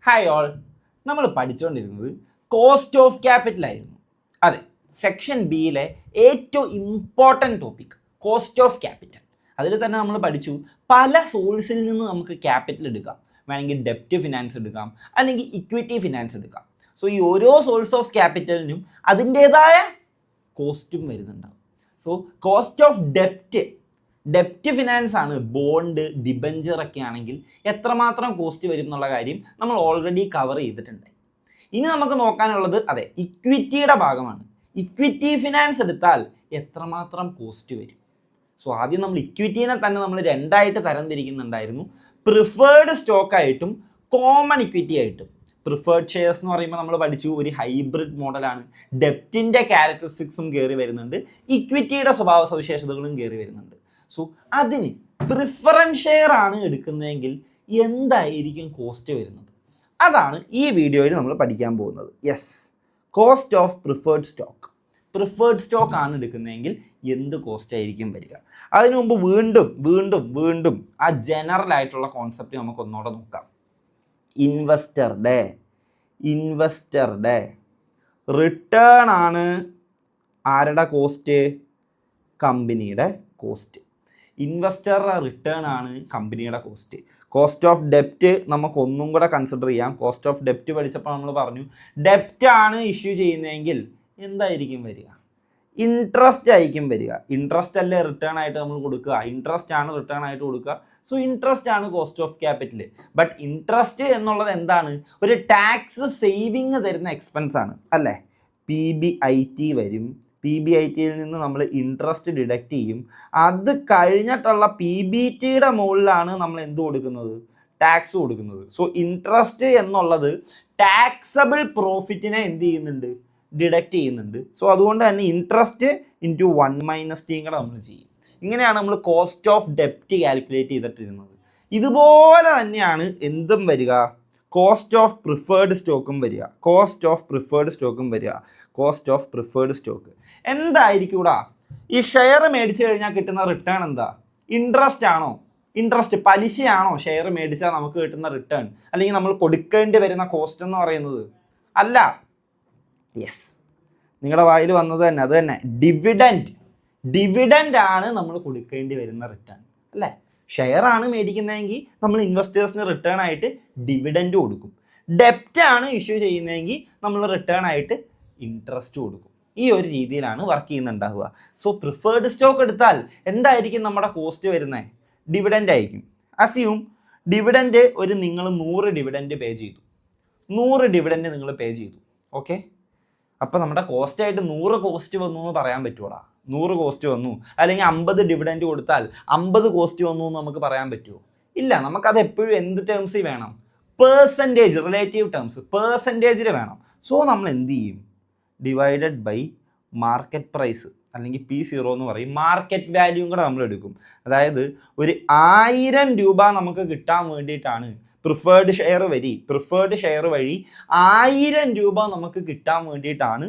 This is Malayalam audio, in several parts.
ഹായ് ഓൾ, നമ്മൾ പഠിച്ചുകൊണ്ടിരുന്നത് കോസ്റ്റ് ഓഫ് ക്യാപിറ്റൽ ആയിരുന്നു. അതെ, സെക്ഷൻ ബിയിലെ ഏറ്റവും important topic cost of capital. അതിൽ തന്നെ നമ്മൾ പഠിച്ചു പല സോഴ്സിൽ നിന്ന് നമുക്ക് ക്യാപിറ്റൽ എടുക്കാം. വേണമെങ്കിൽ ഡെപ്റ്റ് ഫിനാൻസ് എടുക്കാം, അല്ലെങ്കിൽ ഇക്വിറ്റി ഫിനാൻസ് എടുക്കാം. സോ ഈ ഓരോ സോഴ്സ് ഓഫ് ക്യാപിറ്റലിനും അതിൻ്റേതായ കോസ്റ്റും വരുന്നുണ്ടാവും. സോ കോസ്റ്റ് ഓഫ് ഡെപ്റ്റ് ഫിനാൻസ് ആണ്. ബോണ്ട്, ഡിബഞ്ചർ ഒക്കെ ആണെങ്കിൽ എത്രമാത്രം കോസ്റ്റ് വരും എന്നുള്ള കാര്യം നമ്മൾ ഓൾറെഡി കവർ ചെയ്തിട്ടുണ്ട്. ഇനി നമുക്ക് നോക്കാനുള്ളത് ഇക്വിറ്റിയുടെ ഭാഗമാണ്. ഇക്വിറ്റി ഫിനാൻസ് എടുത്താൽ എത്രമാത്രം കോസ്റ്റ് വരും. സോ ആദ്യം നമ്മൾ ഇക്വിറ്റീനെ തന്നെ നമ്മൾ രണ്ടായിട്ട് തരംതിരിക്കുന്നുണ്ടായിരുന്നു. പ്രിഫേർഡ് സ്റ്റോക്ക് ആയിട്ടും കോമൺ ഇക്വിറ്റി ആയിട്ടും. പ്രിഫേർഡ് ഷെയർസ് എന്ന് പറയുമ്പോൾ നമ്മൾ പഠിച്ചു ഒരു ഹൈബ്രിഡ് മോഡലാണ്. ഡെപ്റ്റിൻ്റെ ക്യാരക്ടറിസ്റ്റിക്സും കയറി വരുന്നുണ്ട്, ഇക്വിറ്റിയുടെ സ്വഭാവ സവിശേഷതകളും കയറി വരുന്നുണ്ട്. സോ അതിന് പ്രിഫറൻസ് ഷെയർ ആണ് എടുക്കുന്നതെങ്കിൽ എന്തായിരിക്കും കോസ്റ്റ് വരുന്നത്, അതാണ് ഈ വീഡിയോയിൽ നമ്മൾ പഠിക്കാൻ പോകുന്നത്. Yes, cost of preferred stock ആണ് എടുക്കുന്നതെങ്കിൽ എന്ത് കോസ്റ്റ് ആയിരിക്കും വരിക. അതിനു മുമ്പ് വീണ്ടും ആ ജനറൽ ആയിട്ടുള്ള കോൺസെപ്റ്റ് നമുക്ക് ഒന്നുകൂടെ നോക്കാം. ഇൻവെസ്റ്ററുടെ റിട്ടേൺ ആണ് ആരുടെ കോസ്റ്റ്? കമ്പനിയുടെ കോസ്റ്റ്. ഇൻവെസ്റ്ററുടെ റിട്ടേൺ ആണ് കമ്പനിയുടെ കോസ്റ്റ്. കോസ്റ്റ് ഓഫ് ഡെപ്റ്റ് നമുക്ക് ഒന്നും കൂടെ കൺസിഡർ ചെയ്യാം. കോസ്റ്റ് ഓഫ് ഡെപ്റ്റ് പഠിച്ചപ്പോൾ നമ്മൾ പറഞ്ഞു ഡെപ്റ്റ് ആണ് ഇഷ്യൂ ചെയ്യുന്നതെങ്കിൽ എന്തായിരിക്കും വരിക? ഇൻട്രസ്റ്റ് ആയിരിക്കും വരിക. ഇൻട്രസ്റ്റ് അല്ലേ റിട്ടേൺ ആയിട്ട് നമ്മൾ കൊടുക്കുക, ഇൻട്രസ്റ്റ് ആണ് റിട്ടേൺ ആയിട്ട് കൊടുക്കുക. സോ ഇൻട്രസ്റ്റ് ആണ് cost of capital. But interest എന്നുള്ളത് എന്താണ്? ഒരു ടാക്സ് സേവിങ് തരുന്ന എക്സ്പെൻസ് ആണ് അല്ലേ? PBIT വരും. PBITയിൽ നിന്ന് നമ്മൾ ഇൻട്രസ്റ്റ് ഡിഡക്റ്റ് ചെയ്യും. അത് കഴിഞ്ഞിട്ടുള്ള PBTയുടെ മുകളിലാണ് നമ്മൾ എന്ത് കൊടുക്കുന്നത്? ടാക്സ് കൊടുക്കുന്നത്. സോ ഇൻട്രസ്റ്റ് എന്നുള്ളത് ടാക്സബിൾ പ്രോഫിറ്റിനെ എന്ത് ചെയ്യുന്നുണ്ട്? ഡിഡക്റ്റ് ചെയ്യുന്നുണ്ട്. സോ അതുകൊണ്ട് തന്നെ ഇൻട്രസ്റ്റ് ഇൻറ്റു 1 - T കൂടെ നമ്മൾ ചെയ്യും. ഇങ്ങനെയാണ് നമ്മൾ കോസ്റ്റ് ഓഫ് ഡെപ്റ്റ് കാൽക്കുലേറ്റ് ചെയ്തിട്ടിരുന്നത്. ഇതുപോലെ തന്നെയാണ് എന്തും വരിക, കോസ്റ്റ് ഓഫ് പ്രിഫേർഡ് സ്റ്റോക്കും വരിക. എന്തായിരിക്കും ഇവിടെ? ഈ ഷെയർ മേടിച്ചു കഴിഞ്ഞാൽ കിട്ടുന്ന റിട്ടേൺ എന്താ? ഇൻട്രസ്റ്റ് ആണോ? ഇൻട്രസ്റ്റ് പലിശയാണോ ഷെയർ മേടിച്ചാൽ നമുക്ക് കിട്ടുന്ന റിട്ടേൺ? അല്ലെങ്കിൽ നമ്മൾ കൊടുക്കേണ്ടി വരുന്ന കോസ്റ്റ് എന്ന് പറയുന്നത്? അല്ല. യെസ്, നിങ്ങളുടെ വായിൽ വന്നത് തന്നെ അത് തന്നെ. ഡിവിഡൻഡ് ആണ് നമ്മൾ കൊടുക്കേണ്ടി വരുന്ന റിട്ടേൺ അല്ലേ? ഷെയർ ആണ് മേടിക്കുന്നതെങ്കിൽ നമ്മൾ ഇൻവെസ്റ്റേഴ്സിന് റിട്ടേൺ ആയിട്ട് ഡിവിഡൻഡ് കൊടുക്കും. ഡെപ്റ്റ് ആണ് ഇഷ്യൂ ചെയ്യുന്നതെങ്കിൽ നമ്മൾ റിട്ടേൺ ആയിട്ട് ഇൻട്രസ്റ്റ് കൊടുക്കും. ഈ ഒരു രീതിയിലാണ് വർക്ക് ചെയ്യുന്നുണ്ടാവുക. സോ പ്രിഫേർഡ് സ്റ്റോക്ക് എടുത്താൽ എന്തായിരിക്കും നമ്മുടെ കോസ്റ്റ് വരുന്നത്? ഡിവിഡൻഡ് ആയിരിക്കും. അസ്യൂം ഡിവിഡൻഡ് നിങ്ങൾ 100 ഡിവിഡൻഡ് പേ ചെയ്തു. 100 ഡിവിഡൻഡ് നിങ്ങൾ പേ ചെയ്തു. ഓക്കെ, അപ്പോൾ നമ്മുടെ കോസ്റ്റ് ആയിട്ട് 100 കോസ്റ്റ് വന്നു എന്ന് പറയാൻ പറ്റുമോടാ? 100 കോസ്റ്റ് വന്നു. അല്ലെങ്കിൽ 50 ഡിവിഡൻഡ് കൊടുത്താൽ 50 കോസ്റ്റ് വന്നു എന്ന് നമുക്ക് പറയാൻ പറ്റുമോ? ഇല്ല. നമുക്കത് എപ്പോഴും എന്ത് ടേംസിൽ വേണം? പേഴ്സൻറ്റേജ്, റിലേറ്റീവ് ടേംസ്, പേഴ്സൻറ്റേജിൽ വേണം. സോ നമ്മൾ എന്ത് ചെയ്യും? ഡിവൈഡഡ് ബൈ മാർക്കറ്റ് പ്രൈസ്, അല്ലെങ്കിൽ P0 എന്ന് പറയും. മാർക്കറ്റ് വാല്യൂയും കൂടെ നമ്മൾ എടുക്കും. അതായത് ഒരു 1000 രൂപ നമുക്ക് കിട്ടാൻ വേണ്ടിയിട്ടാണ് പ്രിഫേർഡ് ഷെയർ വഴി 1000 രൂപ നമുക്ക് കിട്ടാൻ വേണ്ടിയിട്ടാണ്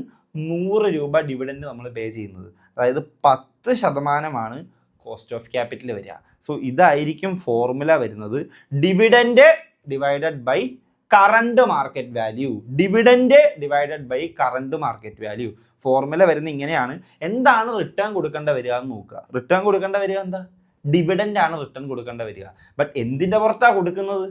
100 രൂപ ഡിവിഡൻഡ് നമ്മൾ പേ ചെയ്യുന്നത്. അതായത് 10% കോസ്റ്റ് ഓഫ് ക്യാപിറ്റൽ വരിക. സോ ഇതായിരിക്കും ഫോർമുല വരുന്നത്. Dividend divided by current market value. Formula വരുന്ന ഇങ്ങനെയാണ്. എന്താണ് റിട്ടേൺ കൊടുക്കേണ്ട വരിക എന്ന് നോക്കുക. റിട്ടേൺ കൊടുക്കേണ്ട വരിക എന്താ? ഡിവിഡൻഡ് ആണ് റിട്ടേൺ കൊടുക്കേണ്ട വരിക. ബട്ട് എന്തിൻ്റെ പുറത്താണ് കൊടുക്കുന്നത്?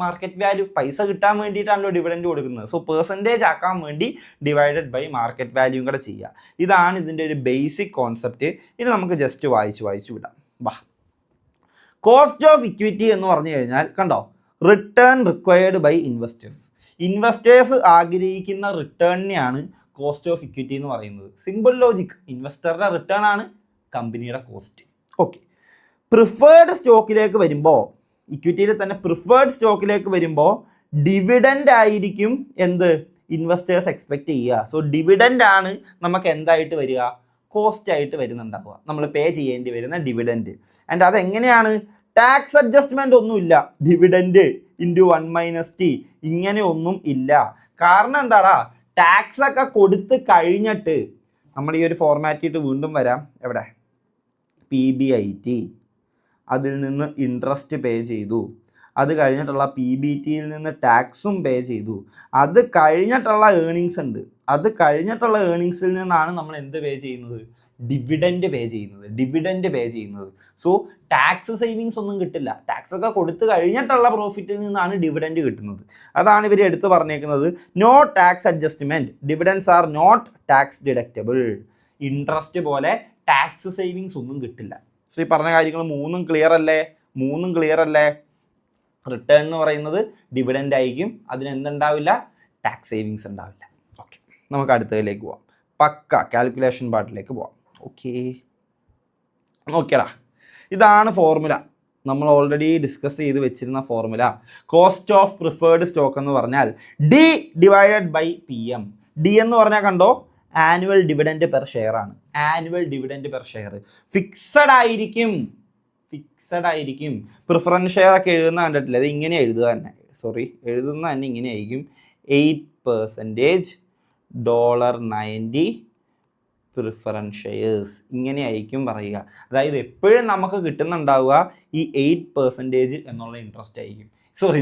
Market value. പൈസ കിട്ടാൻ വേണ്ടിയിട്ടാണല്ലോ ഡിവിഡൻഡ് കൊടുക്കുന്നത്. സോ പെർസെൻറ്റേജ് ആക്കാൻ വേണ്ടി ഡിവൈഡഡ് ബൈ മാർക്കറ്റ് വാല്യൂയും കൂടെ ചെയ്യുക. ഇതാണ് ഇതിൻ്റെ ഒരു ബേസിക് കോൺസെപ്റ്റ്. ഇനി നമുക്ക് ജസ്റ്റ് വായിച്ചു വിടാം. വാ, കോസ്റ്റ് ഓഫ് ഇക്വിറ്റി എന്ന് പറഞ്ഞു കഴിഞ്ഞാൽ കണ്ടോ, റിട്ടേൺ റിക്വയർഡ് ബൈ ഇൻവെസ്റ്റേഴ്സ് ആഗ്രഹിക്കുന്ന റിട്ടേണിനെയാണ് കോസ്റ്റ് ഓഫ് ഇക്വിറ്റി എന്ന് പറയുന്നത്. Simple logic. ഇൻവെസ്റ്ററുടെ റിട്ടേൺ ആണ് കമ്പനിയുടെ കോസ്റ്റ്. ഓക്കെ, പ്രിഫേർഡ് സ്റ്റോക്കിലേക്ക് വരുമ്പോൾ, ഇക്വിറ്റിയിൽ തന്നെ പ്രിഫേർഡ് സ്റ്റോക്കിലേക്ക് വരുമ്പോൾ ഡിവിഡൻഡ് ആയിരിക്കും എന്ത് ഇൻവെസ്റ്റേഴ്സ് എക്സ്പെക്റ്റ് ചെയ്യുക. സോ ഡിവിഡൻഡ് ആണ് നമുക്ക് എന്തായിട്ട് വരിക? കോസ്റ്റ് ആയിട്ട് വരുന്നുണ്ടാവുക. നമ്മൾ പേ ചെയ്യേണ്ടി വരുന്ന ഡിവിഡൻഡ്. ആൻഡ് അതെങ്ങനെയാണ്? ടാക്സ് അഡ്ജസ്റ്റ്മെൻ്റ് ഒന്നുമില്ല. ഡിവിഡൻഡ് ഇൻറ്റു 1 - T ഇങ്ങനെ ഒന്നും ഇല്ല. കാരണം എന്താടാ? ടാക്സ് ഒക്കെ കൊടുത്ത് കഴിഞ്ഞിട്ട് നമ്മൾ ഈ ഒരു ഫോർമാറ്റിട്ട് വീണ്ടും വരാം. എവിടെ? PBIT, അതിൽ നിന്ന് ഇൻട്രസ്റ്റ് പേ ചെയ്തു, അത് കഴിഞ്ഞിട്ടുള്ള PBTയിൽ നിന്ന് ടാക്സും പേ ചെയ്തു, അത് കഴിഞ്ഞിട്ടുള്ള ഏണിങ്സ് ഉണ്ട്, അത് കഴിഞ്ഞിട്ടുള്ള ഏണിങ്സിൽ നിന്നാണ് നമ്മൾ എന്ത് പേ ചെയ്യുന്നത്, ഡിവിഡൻഡ് പേ ചെയ്യുന്നത്. സോ ടാക്സ് സേവിങ്സ് ഒന്നും കിട്ടില്ല. ടാക്സ് ഒക്കെ കൊടുത്തു കഴിഞ്ഞിട്ടുള്ള പ്രോഫിറ്റിൽ നിന്നാണ് ഡിവിഡൻഡ് കിട്ടുന്നത്. അതാണ് ഇവർ എടുത്ത് പറഞ്ഞേക്കുന്നത്. No tax adjustment, dividends are not tax deductible. Interest പോലെ ടാക്സ് സേവിങ്സ് ഒന്നും കിട്ടില്ല. സോ ഈ പറഞ്ഞ കാര്യങ്ങൾ മൂന്നും ക്ലിയർ അല്ലേ? റിട്ടേൺ എന്ന് പറയുന്നത് ഡിവിഡൻഡ് ആയിരിക്കും, അതിന് എന്തുണ്ടാവില്ല, ടാക്സ് സേവിങ്സ് ഉണ്ടാവില്ല. ഓക്കെ, നമുക്ക് അടുത്തതിലേക്ക് പോവാം. പക്ക കാൽക്കുലേഷൻ പാർട്ടിലേക്ക് പോവാം. ഓക്കെ, നോക്കിയടാ, ഇതാണ് ഫോർമുല. നമ്മൾ ഓൾറെഡി ഡിസ്കസ് ചെയ്ത് വെച്ചിരുന്ന formula. Cost of preferred stock എന്ന് പറഞ്ഞാൽ D divided by PM. D എന്ന് പറഞ്ഞാൽ കണ്ടോ, ആനുവൽ ഡിവിഡൻഡ് പെർ ഷെയർ ആണ്. ഫിക്സഡ് ആയിരിക്കും. പ്രിഫറൻസ് ഷെയർ ഒക്കെ എഴുതുന്ന കണ്ടിട്ടില്ല, അത് ഇങ്ങനെ എഴുതുന്ന തന്നെ ഇങ്ങനെ ആയിരിക്കും. 8% $90 പ്രിഫറൻസ് ഷെയർസ്, ഇങ്ങനെ ആയിരിക്കും പറയുക. അതായത് എപ്പോഴും നമുക്ക് കിട്ടുന്നുണ്ടാവുക ഈ 8% എന്നുള്ള ഇൻട്രസ്റ്റ് ആയിരിക്കും,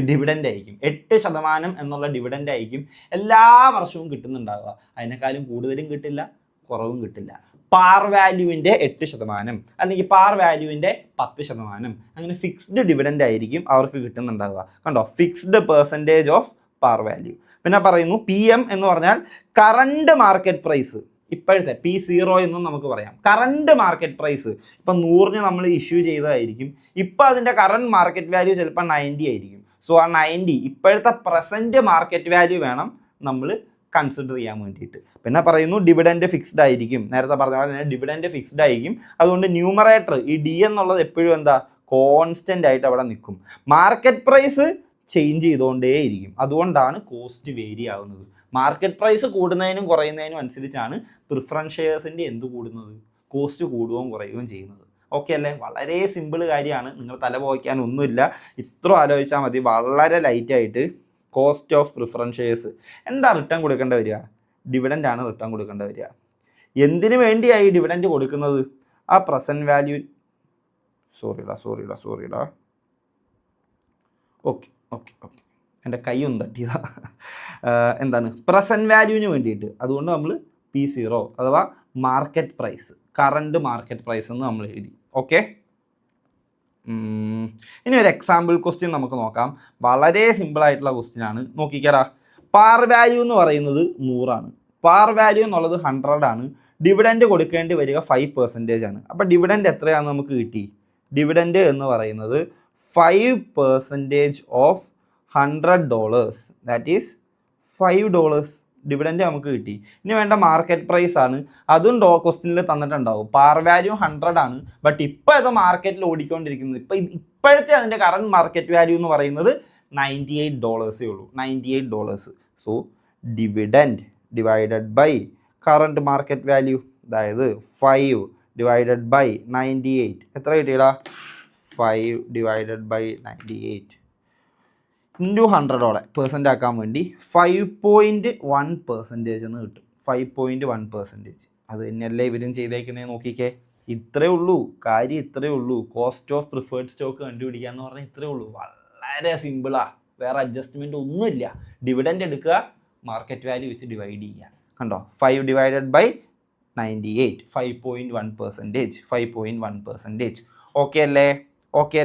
ഡിവിഡൻഡ് ആയിരിക്കും. 8% എന്നുള്ള ഡിവിഡൻഡ് ആയിരിക്കും എല്ലാ വർഷവും കിട്ടുന്നുണ്ടാവുക. അതിനേക്കാളും കൂടുതലും കിട്ടില്ല, കുറവും കിട്ടില്ല. പാർ വാല്യൂവിൻ്റെ 8% അല്ലെങ്കിൽ പാർ വാല്യൂവിൻ്റെ 10%, അങ്ങനെ ഫിക്സ്ഡ് ഡിവിഡൻഡ് ആയിരിക്കും അവർക്ക് കിട്ടുന്നുണ്ടാവുക. കണ്ടോ, fixed percentage of par value. പിന്നെ പറയുന്നു PM എന്ന് പറഞ്ഞാൽ കറണ്ട് മാർക്കറ്റ് പ്രൈസ്, ഇപ്പോഴത്തെ P0 എന്നും നമുക്ക് പറയാം. കറണ്ട് മാർക്കറ്റ് പ്രൈസ് ഇപ്പം 100 നമ്മൾ ഇഷ്യൂ ചെയ്തതായിരിക്കും, ഇപ്പം അതിൻ്റെ കറണ്ട് മാർക്കറ്റ് വാല്യൂ ചിലപ്പോൾ 90 ആയിരിക്കും. സോ ആ 90 ഇപ്പോഴത്തെ പ്രസൻറ്റ് മാർക്കറ്റ് വാല്യൂ വേണം നമ്മൾ കൺസിഡർ ചെയ്യാൻ വേണ്ടിയിട്ട്. പിന്നെ പറയുന്നു ഡിവിഡൻഡ് ഫിക്സ്ഡ് ആയിരിക്കും. നേരത്തെ പറഞ്ഞ പോലെ തന്നെ ഡിവിഡൻഡ് ഫിക്സ്ഡ് ആയിരിക്കും. അതുകൊണ്ട് ന്യൂമറേറ്റർ ഈ D എന്നുള്ളത് എപ്പോഴും എന്താ, കോൺസ്റ്റൻ്റ് ആയിട്ട് അവിടെ നിൽക്കും. മാർക്കറ്റ് പ്രൈസ് ചേഞ്ച് ചെയ്തുകൊണ്ടേയിരിക്കും, അതുകൊണ്ടാണ് കോസ്റ്റ് വേരി ആവുന്നത്. മാർക്കറ്റ് പ്രൈസ് കൂടുന്നതിനും കുറയുന്നതിനും അനുസരിച്ചാണ് പ്രിഫറൻസ് ഷെയർസിൻ്റെ എന്ത് കൂടുന്നത്, കോസ്റ്റ് കൂടുകയും കുറയുകയും ചെയ്യുന്നത്. ഓക്കെ അല്ലേ? വളരെ സിമ്പിൾ കാര്യമാണ്, നിങ്ങൾ തല പോയിക്കാൻ ഒന്നുമില്ല, ഇത്ര ആലോചിച്ചാൽ മതി. വളരെ ലൈറ്റായിട്ട് കോസ്റ്റ് ഓഫ് പ്രിഫറൻസ് ഷെയർസ് എന്താ റിട്ടേൺ കൊടുക്കേണ്ടി വരിക, ഡിവിഡൻ്റ് ആണ് റിട്ടേൺ കൊടുക്കേണ്ടി വരിക. എന്തിനു വേണ്ടിയായി ഡിവിഡൻഡ് കൊടുക്കുന്നത്, ആ പ്രസൻറ്റ് വാല്യൂ സോറിടാ ഓക്കെ എൻ്റെ കൈ ഒന്ന് തട്ടിയതാ. എന്താണ്, പ്രസൻറ്റ് വാല്യൂവിന് വേണ്ടിയിട്ട്. അതുകൊണ്ട് നമ്മൾ P0 അഥവാ market price, current market price എന്ന് നമ്മൾ എഴുതി. ഓക്കെ, ഇനി ഒരു എക്സാമ്പിൾ ക്വസ്റ്റ്യൻ നമുക്ക് നോക്കാം. വളരെ സിമ്പിളായിട്ടുള്ള ക്വസ്റ്റ്യൻ ആണ്. നോക്കിക്കാരാ, പാർ വാല്യൂ എന്ന് പറയുന്നത് 100 ആണ്, പാർ വാല്യൂ എന്നുള്ളത് 100 ആണ്. ഡിവിഡൻഡ് കൊടുക്കേണ്ടി വരിക 5% ആണ്. അപ്പോൾ ഡിവിഡൻഡ് എത്രയാണെന്ന് നമുക്ക് കിട്ടി, ഡിവിഡൻഡ് എന്ന് പറയുന്നത് 5% ഓഫ് $100, ദാറ്റ് ഈസ് $5 ഡിവിഡൻഡ് നമുക്ക് കിട്ടി. ഇനി വേണ്ട മാർക്കറ്റ് പ്രൈസ് ആണ്, അതും ക്വസ്റ്റ്യനിൽ തന്നിട്ടുണ്ടാവും. പാർ വാല്യൂ 100 ആണ്, ബട്ട് ഇപ്പോൾ ഇത് മാർക്കറ്റിൽ ഓടിക്കൊണ്ടിരിക്കുന്നത്, ഇപ്പോഴത്തെ അതിൻ്റെ കറണ്ട് മാർക്കറ്റ് വാല്യൂ എന്ന് പറയുന്നത് $98 ഉള്ളൂ, $98. So dividend divided by current market value, അതായത് 5 ഡിവൈഡഡ് ബൈ 98, എത്ര കിട്ടിയടാ, 5 ഡിവൈഡഡ് ബൈ 98 ഇൻറ്റു 100 പെർസെൻ്റ് ആക്കാൻ വേണ്ടി 5.1% എന്ന് കിട്ടും. 5.1%. അത് തന്നെയല്ലേ ഇവരും ചെയ്തേക്കുന്നേ. നോക്കിക്കേ, ഇത്രയേ ഉള്ളൂ കാര്യം, ഇത്രയേ ഉള്ളൂ. കോസ്റ്റ് ഓഫ് പ്രിഫേർഡ് സ്റ്റോക്ക് കണ്ടുപിടിക്കുക എന്ന് പറഞ്ഞാൽ ഇത്രയേ ഉള്ളൂ. വളരെ സിമ്പിളാ, വേറെ അഡ്ജസ്റ്റ്മെൻറ്റ് ഒന്നുമില്ല. ഡിവിഡൻഡ് എടുക്കുക, മാർക്കറ്റ് വാല്യൂ വെച്ച് ഡിവൈഡ് ചെയ്യുക. കണ്ടോ, 5 ഡിവൈഡഡ് ബൈ 98, 5.1%. ഓക്കെ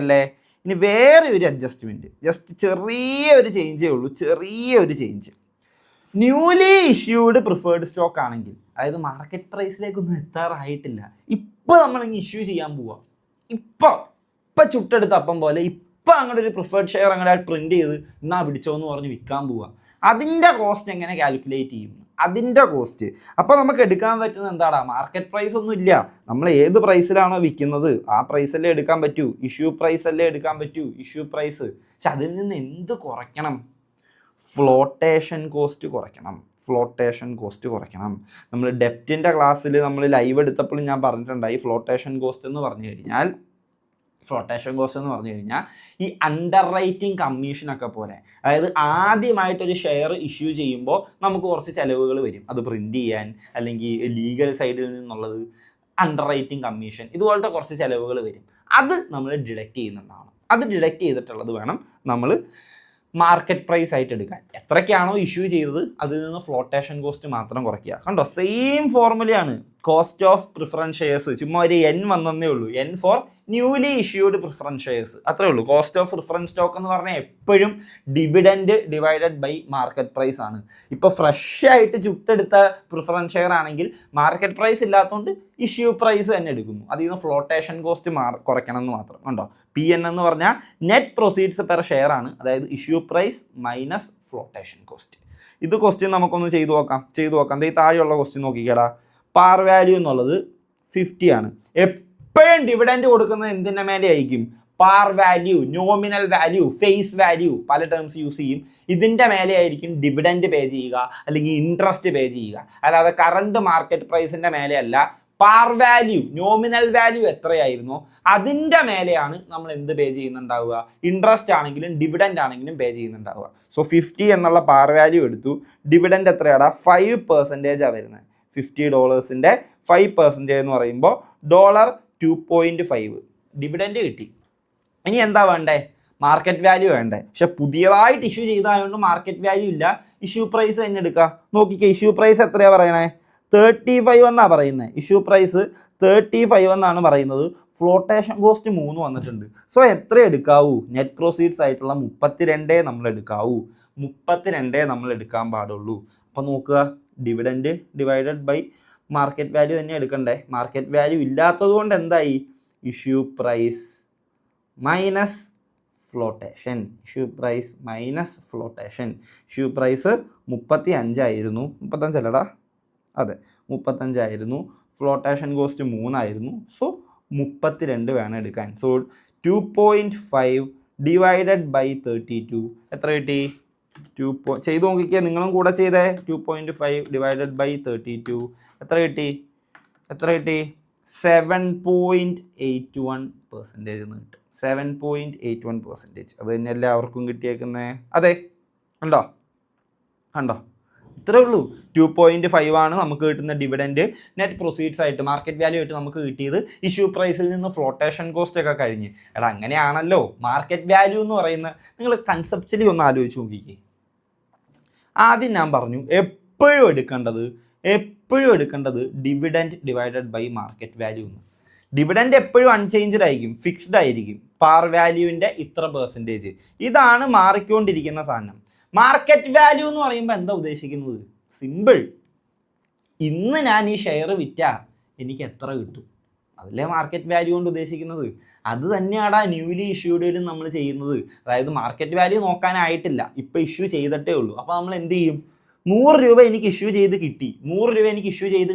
അല്ലേ? ഇനി വേറെ ഒരു അഡ്ജസ്റ്റ്മെൻറ്റ്, ജസ്റ്റ് ചെറിയൊരു ചേഞ്ചേ ഉള്ളൂ, ചെറിയൊരു change. Newly issued preferred stock ആണെങ്കിൽ, അതായത് മാർക്കറ്റ് പ്രൈസിലേക്കൊന്നും എത്താറായിട്ടില്ല, ഇപ്പം നമ്മളിങ്ങനെ ഇഷ്യൂ ചെയ്യാൻ പോവുക, ഇപ്പം ചുട്ടെടുത്ത അപ്പം പോലെ ഇപ്പം അങ്ങോട്ട് ഒരു പ്രിഫേർഡ് ഷെയർ അങ്ങോട്ട് പ്രിൻറ്റ് ചെയ്ത് എന്നാ പിടിച്ചോ എന്ന് പറഞ്ഞ് വിൽക്കാൻ പോവുക. അതിൻ്റെ കോസ്റ്റ് എങ്ങനെ കാൽക്കുലേറ്റ് ചെയ്യും, അതിൻ്റെ കോസ്റ്റ്. അപ്പോൾ നമുക്ക് എടുക്കാൻ പറ്റുന്നത് എന്താടാ, മാർക്കറ്റ് പ്രൈസ് ഒന്നും ഇല്ല, നമ്മൾ ഏത് പ്രൈസിലാണോ വിൽക്കുന്നത് ആ പ്രൈസല്ലേ എടുക്കാൻ പറ്റൂ, ഇഷ്യൂ പ്രൈസ് അല്ലേ എടുക്കാൻ പറ്റൂ, ഇഷ്യൂ പ്രൈസ്. പക്ഷെ അതിൽ നിന്ന് എന്ത് കുറയ്ക്കണം, ഫ്ലോട്ടേഷൻ കോസ്റ്റ് കുറയ്ക്കണം. നമ്മൾ ഡെപ്റ്റിൻ്റെ ക്ലാസ്സിൽ നമ്മൾ ലൈവ് എടുത്തപ്പോൾ ഞാൻ പറഞ്ഞിട്ടുണ്ടായി, ഫ്ലോട്ടേഷൻ കോസ്റ്റ് എന്ന് പറഞ്ഞു കഴിഞ്ഞാൽ ഈ അണ്ടർ റൈറ്റിംഗ് കമ്മീഷനൊക്കെ പോലെ, അതായത് ആദ്യമായിട്ടൊരു ഷെയർ ഇഷ്യൂ ചെയ്യുമ്പോൾ നമുക്ക് കുറച്ച് ചിലവുകൾ വരും, അത് പ്രിൻറ്റ് ചെയ്യാൻ അല്ലെങ്കിൽ ലീഗൽ സൈഡിൽ നിന്നുള്ളത്, അണ്ടർ റൈറ്റിംഗ് കമ്മീഷൻ, ഇതുപോലത്തെ കുറച്ച് ചിലവുകൾ വരും. അത് നമ്മൾ ഡിഡക്റ്റ് ചെയ്യുന്നുണ്ടാവണം. അത് ഡിഡക്റ്റ് ചെയ്തിട്ടുള്ളത് വേണം നമ്മൾ മാർക്കറ്റ് പ്രൈസ് ആയിട്ട് എടുക്കാൻ. എത്രയ്ക്കാണോ ഇഷ്യൂ ചെയ്തത് അതിൽ നിന്ന് ഫ്ലോട്ടേഷൻ കോസ്റ്റ് മാത്രം കുറയ്ക്കുക. കണ്ടോ, സെയിം ഫോർമുലയാണ്. കോസ്റ്റ് ഓഫ് പ്രിഫറൻസ് ഷെയർസ്, ചുമ്മാ ഒരു എൻ വന്നേ ഉള്ളൂ. N for newly issued preference shares, അത്രേ ഉള്ളൂ. കോസ്റ്റ് ഓഫ് പ്രിഫറൻസ് സ്റ്റോക്ക് എന്ന് പറഞ്ഞാൽ എപ്പോഴും dividend divided by market price ആണ്. ഇപ്പോൾ ഫ്രഷ് ആയിട്ട് ചുട്ടെടുത്ത പ്രിഫറൻസ് ഷെയർ ആണെങ്കിൽ മാർക്കറ്റ് പ്രൈസ് ഇല്ലാത്തതുകൊണ്ട് ഇഷ്യൂ പ്രൈസ് തന്നെ എടുക്കുന്നു. അതിൽ നിന്ന് ഫ്ലോട്ടേഷൻ കോസ്റ്റ് കുറയ്ക്കണം എന്ന് മാത്രം. കണ്ടോ, PN എന്ന് പറഞ്ഞാൽ നെറ്റ് പ്രൊസീഡ്സ് പെർ ഷെയർ ആണ്, അതായത് issue price minus flotation cost. ഇത് ക്വസ്റ്റ്യൻ നമുക്കൊന്ന് ചെയ്തു നോക്കാം. ഈ താഴെയുള്ള ക്വസ്റ്റ്യൻ നോക്കിക്കേടാ. പാർ വാല്യൂ എന്നുള്ളത് 50 ആണ്. എപ്പോഴും ഡിവിഡൻഡ് കൊടുക്കുന്നത് എന്തിൻ്റെ മേലെ ആയിരിക്കും? Par value, nominal value, face value, പല ടേംസ് യൂസ് ചെയ്യും. ഇതിൻ്റെ മേലെ ആയിരിക്കും ഡിവിഡൻഡ് പേ ചെയ്യുക അല്ലെങ്കിൽ ഇൻട്രസ്റ്റ് പേ ചെയ്യുക. അല്ലാതെ കറണ്ട് മാർക്കറ്റ് പ്രൈസിൻ്റെ മേലെയല്ല. പാർ വാല്യൂ, നോമിനൽ വാല്യൂ എത്രയായിരുന്നോ അതിൻ്റെ മേലെയാണ് നമ്മൾ എന്ത് പേ ചെയ്യുന്നുണ്ടാവുക? ഇൻട്രസ്റ്റ് ആണെങ്കിലും ഡിവിഡൻഡ് ആണെങ്കിലും പേ ചെയ്യുന്നുണ്ടാവുക. സോ 50 എന്നുള്ള പാർ വാല്യൂ എടുത്തു. ഡിവിഡൻഡ് എത്രയാടാ? 5% വരുന്നത്. $50 5% എന്ന് പറയുമ്പോൾ $2.5 ഡിവിഡൻഡ് കിട്ടി. ഇനി എന്താ വേണ്ടേ? മാർക്കറ്റ് വാല്യൂ വേണ്ടേ? പക്ഷെ പുതിയതായിട്ട് ഇഷ്യൂ ചെയ്തതായതുകൊണ്ട് മാർക്കറ്റ് വാല്യൂ ഇല്ല. ഇഷ്യൂ പ്രൈസ് തന്നെ എടുക്കുക. നോക്കിക്കേ, ഇഷ്യൂ പ്രൈസ് എത്രയാണ് പറയണേ? 35 എന്നാണ് പറയുന്നത്. ഇഷ്യൂ പ്രൈസ് 35 എന്നാണ് പറയുന്നത്. ഫ്ലോട്ടേഷൻ കോസ്റ്റ് 3 വന്നിട്ടുണ്ട്. സോ എത്ര എടുക്കാവൂ? നെറ്റ് പ്രൊസീഡ്സ് ആയിട്ടുള്ള 32 നമ്മൾ എടുക്കാവൂ. 32 നമ്മൾ എടുക്കാൻ പാടുള്ളൂ. അപ്പോൾ നോക്കുക, dividend divided by market value തന്നെ എടുക്കണ്ടേ? മാർക്കറ്റ് വാല്യൂ ഇല്ലാത്തത് കൊണ്ട് എന്തായി? Issue price minus flotation. Issue price minus flotation. Issue price 35 ആയിരുന്നു. 35 അല്ലടാ, അതെ 35 ആയിരുന്നു. ഫ്ലോട്ടേഷൻ കോസ്റ്റ് 3 ആയിരുന്നു. സോ 32 വേണം എടുക്കാൻ. സോ 2.5 ഡിവൈഡഡ് ബൈ 32 എത്ര കിട്ടി? ചെയ്ത് നോക്കിക്കുക, നിങ്ങളും കൂടെ ചെയ്തേ. 2.5 ഡിവൈഡഡ് ബൈ 32 എത്ര കിട്ടി? 7.81% എന്ന് കിട്ടും. 7.81%. അത് തന്നെ എല്ലാവർക്കും കിട്ടിയേക്കുന്നത്. അതെ, കണ്ടോ ഇത്രേ ഉള്ളൂ. 2.5 ആണ് നമുക്ക് കിട്ടുന്ന ഡിവിഡൻഡ്. നെറ്റ് പ്രൊസീഡ്സ് ആയിട്ട് മാർക്കറ്റ് വാല്യൂ ആയിട്ട് നമുക്ക് കിട്ടിയത് ഇഷ്യൂ പ്രൈസിൽ നിന്ന് ഫ്ലോട്ടേഷൻ കോസ്റ്റ് ഒക്കെ കഴിഞ്ഞ്. അങ്ങനെയാണല്ലോ മാർക്കറ്റ് വാല്യൂ എന്ന് പറയുന്ന. നിങ്ങൾ കൺസെപ്ച്വലി ഒന്ന് ആലോചിച്ച് നോക്കിക്കേ. ആദ്യം ഞാൻ പറഞ്ഞു എപ്പോഴും എടുക്കേണ്ടത് dividend divided by market value എന്ന്. ഡിവിഡൻഡ് എപ്പോഴും അൺചേഞ്ച്ഡ് ആയിരിക്കും, ഫിക്സ്ഡ് ആയിരിക്കും. പാർ വാല്യൂവിൻ്റെ ഇത്ര %. ഇതാണ് മാറിക്കൊണ്ടിരിക്കുന്ന സാധനം. മാർക്കറ്റ് വാല്യൂ എന്ന് പറയുമ്പോൾ എന്താ ഉദ്ദേശിക്കുന്നത്? സിമ്പിൾ. ഇന്ന് ഞാൻ ഈ ഷെയർ വിറ്റാ എനിക്ക് എത്ര കിട്ടും, അതിലെ മാർക്കറ്റ് വാല്യൂ കൊണ്ട് ഉദ്ദേശിക്കുന്നത്. അത് തന്നെയാണ് ന്യൂലി ഇഷ്യൂഡിലും നമ്മൾ ചെയ്യുന്നത്. അതായത് മാർക്കറ്റ് വാല്യൂ നോക്കാനായിട്ടില്ല, ഇപ്പോൾ ഇഷ്യൂ ചെയ്തിട്ടേ ഉള്ളൂ. അപ്പോൾ നമ്മൾ എന്ത് ചെയ്യും? 100 രൂപ എനിക്ക് ഇഷ്യൂ ചെയ്ത്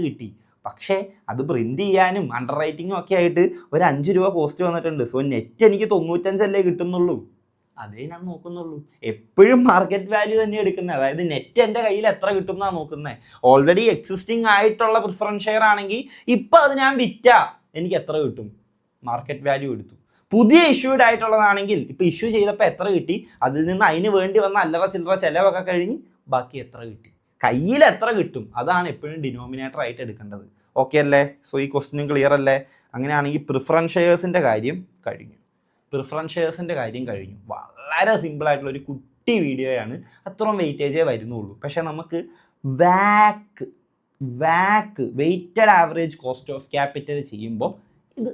കിട്ടി. പക്ഷേ അത് പ്രിൻറ്റ് ചെയ്യാനും അണ്ടർ റൈറ്റിങ്ങും ഒക്കെ ആയിട്ട് ഒരു 5 രൂപ കോസ്റ്റ് വന്നിട്ടുണ്ട്. സോ നെറ്റ് എനിക്ക് 95 കിട്ടുന്നുള്ളൂ. അതേ ഞാൻ നോക്കുന്നുള്ളൂ. എപ്പോഴും മാർക്കറ്റ് വാല്യൂ തന്നെ എടുക്കുന്നത്. അതായത് നെറ്റ് എൻ്റെ കയ്യിൽ എത്ര കിട്ടും എന്നാണ് നോക്കുന്നത്. ഓൾറെഡി എക്സിസ്റ്റിംഗ് ആയിട്ടുള്ള പ്രിഫറൻസ് ഷെയർ ആണെങ്കിൽ ഇപ്പം അത് ഞാൻ വിറ്റാ എനിക്ക് എത്ര കിട്ടും? മാർക്കറ്റ് വാല്യൂ എടുത്തു. പുതിയ ഇഷ്യൂഡ് ആയിട്ടുള്ളതാണെങ്കിൽ ഇപ്പം ഇഷ്യൂ ചെയ്തപ്പോൾ എത്ര കിട്ടി, അതിൽ നിന്ന് അതിന് വേണ്ടി വന്ന അല്ലറ ചില്ലറ ചിലവൊക്കെ കഴിഞ്ഞ് ബാക്കി എത്ര കിട്ടി, കയ്യിൽ എത്ര കിട്ടും, അതാണ് എപ്പോഴും ഡിനോമിനേറ്റർ ആയിട്ട് എടുക്കേണ്ടത്. ഓക്കെ അല്ലേ? സോ ഈ ക്വസ്റ്റ്യൻ ക്ലിയർ അല്ലേ? അങ്ങനെയാണെങ്കിൽ പ്രിഫറൻസ് ഷെയർസിൻ്റെ കാര്യം കഴിഞ്ഞു. വളരെ സിമ്പിളായിട്ടുള്ള ഒരു കുട്ടി വീഡിയോയാണ്. അത്രയും വെയിറ്റേജേ വരുന്നുള്ളൂ. പക്ഷേ നമുക്ക് weighted average cost of capital ചെയ്യുമ്പോൾ ഇത്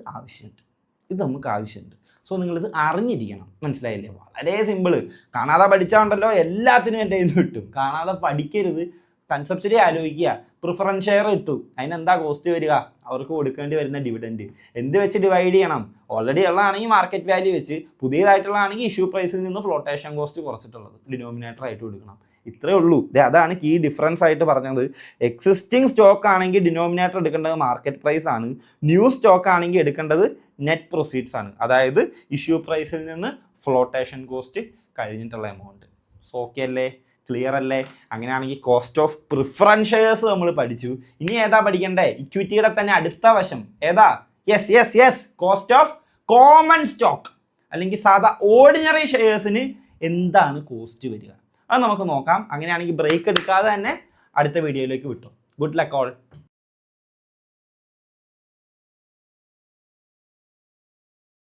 നമുക്ക് ആവശ്യമുണ്ട്. സോ നിങ്ങളിത് അറിഞ്ഞിരിക്കണം. മനസ്സിലായില്ലേ? വളരെ സിമ്പിള്. കാണാതെ പഠിച്ചാൽ എല്ലാത്തിനും എൻ്റെ കയ്യിൽ നിന്ന് കിട്ടും. കാണാതെ പഠിക്കരുത്. കൺസെപ്ച്വലി ആലോചിക്കുക. പ്രിഫറൻസ് ഷെയർ ഇട്ടു, അതിനെന്താ കോസ്റ്റ് വരിക? അവർക്ക് കൊടുക്കേണ്ടി വരുന്ന ഡിവിഡൻഡ് എന്ത് വെച്ച് ഡിവൈഡ് ചെയ്യണം? ഓൾറെഡി ഉള്ളതാണെങ്കിൽ മാർക്കറ്റ് വാല്യൂ വെച്ച്, പുതിയതായിട്ടുള്ളതാണെങ്കിൽ ഇഷ്യൂ പ്രൈസിൽ നിന്ന് ഫ്ലോട്ടേഷൻ കോസ്റ്റ് കുറച്ചിട്ടുള്ളത് ഡിനോമിനേറ്റർ ആയിട്ട് കൊടുക്കണം. ഇത്രേ ഉള്ളൂ. അതാണ് കീ ഡിഫറൻസ് ആയിട്ട് പറഞ്ഞത്. എക്സിസ്റ്റിംഗ് സ്റ്റോക്ക് ആണെങ്കിൽ ഡിനോമിനേറ്റർ എടുക്കേണ്ടത് മാർക്കറ്റ് പ്രൈസ് ആണ്. ന്യൂ സ്റ്റോക്ക് ആണെങ്കിൽ എടുക്കേണ്ടത് നെറ്റ് പ്രൊസീഡ്സ് ആണ്. അതായത് ഇഷ്യൂ പ്രൈസിൽ നിന്ന് ഫ്ലോട്ടേഷൻ കോസ്റ്റ് കഴിഞ്ഞിട്ടുള്ള എമൗണ്ട്. സോ ഓക്കെ അല്ലേ? ക്ലിയർ അല്ലേ? അങ്ങനെയാണെങ്കിൽ കോസ്റ്റ് ഓഫ് പ്രിഫറൻസ് ഷെയർസ് നമ്മൾ പഠിച്ചു. ഇനി ഏതാ പഠിക്കണ്ടേ? ഇക്വിറ്റിയുടെ തന്നെ അടുത്ത വശം ഏതാ? Yes cost of common stock അല്ലെങ്കിൽ സാധാ ഓർഡിനറി ഷെയർസിന് എന്താണ് കോസ്റ്റ് വരിക, അത് നമുക്ക് നോക്കാം. അങ്ങനെയാണെങ്കിൽ ബ്രേക്ക് എടുക്കാതെ തന്നെ അടുത്ത വീഡിയോയിലേക്ക് വിട്ടു. Good luck all.